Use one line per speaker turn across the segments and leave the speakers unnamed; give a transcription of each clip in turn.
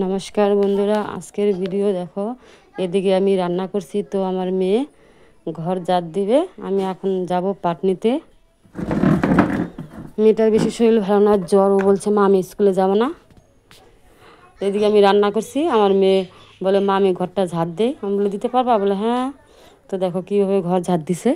নমস্কার বন্ধুরা, আজকের ভিডিও দেখো। এদিকে আমি রান্না করছি, তো আমার মেয়ে ঘর ঝাড় দিবে। আমি এখন যাব পাট নিতে। মেয়েটার বেশি শরীর ভালো না, জ্বর। ও বলছে মা আমি স্কুলে যাব না। এদিকে আমি রান্না করছি, আমার মেয়ে বলে মা আমি ঘরটা ঝাড় দে। আমি বলে দিতে পারবা? বলে হ্যাঁ। তো দেখো কীভাবে ঘর ঝাড় দিছে।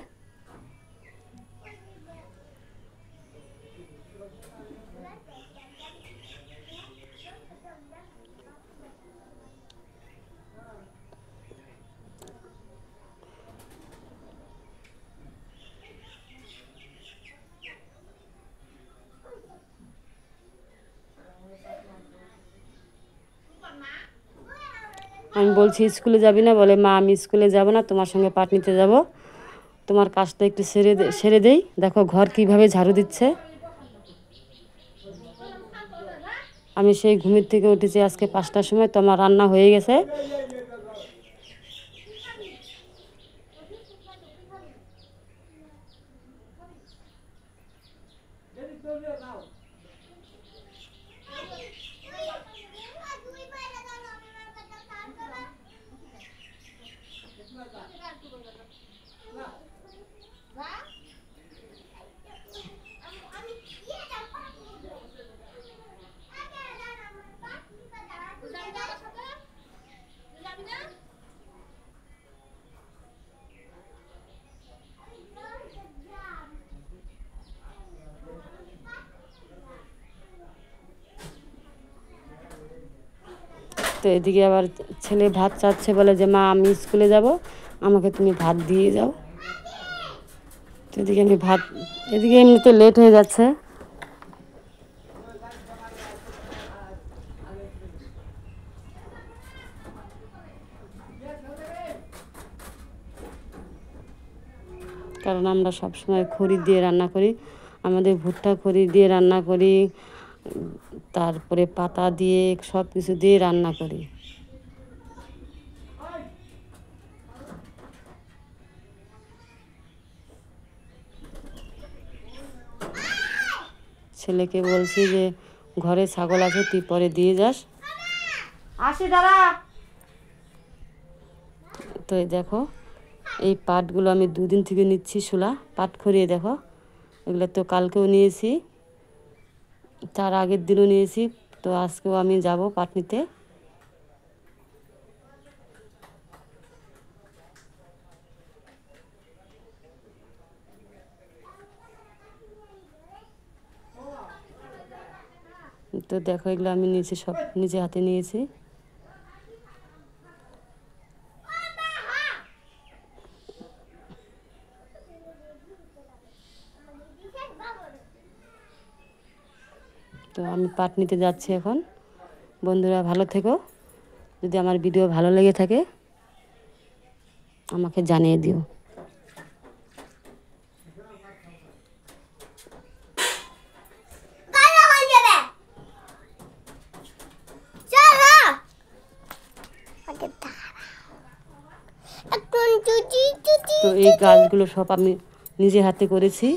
আমি বলছি স্কুলে যাবি না? বলে মা আমি স্কুলে যাব না, তোমার সঙ্গে পাট নিতে যাব। তোমার কাজটা একটু সেরে দেই। দেখো ঘর কিভাবে ঝাড়ু দিচ্ছে। আমি সেই ঘুমের থেকে উঠেছি আজকে 5টার সময়, তো আমার রান্না হয়ে গেছে। তো এদিকে আবার ছেলে ভাত চাচ্ছে, বলে যে মা আমি স্কুলে যাব, আমাকে তুমি ভাত দিয়ে যাও। তো এদিকে আমি ভাত, এদিকে এমনিতে লেট হয়ে যাচ্ছে। কারণ আমরা সবসময় খড়ি দিয়ে রান্না করি, আমাদের ভুট্টা খড়ি দিয়ে রান্না করি, তারপরে পাতা দিয়ে সব কিছু দিয়ে রান্না করি। ছেলেকে বলছি যে ঘরে ছাগল আছে, তুই পরে দিয়ে যাস। আসি দাঁড়া। তো এই দেখো এই পাটগুলো আমি 2 দিন থেকে নিচ্ছি, শোলা পাট খড়িয়ে। দেখো এগুলো তো কালকেও নিয়েছি, তার আগের দিনও নিয়েছি। তো আজকেও আমি যাব পাট নিতে। তো দেখো এগুলো আমি নিয়েছি, সব নিজে হাতে নিয়েছি। তো আমি পাট নিতে যাচ্ছি এখন। বন্ধুরা ভালো থেকো, যদি আমার ভিডিও ভালো লেগে থাকে আমাকে জানিয়ে দিও। তো এই গাছগুলো সব আমি নিজে হাতে করেছি।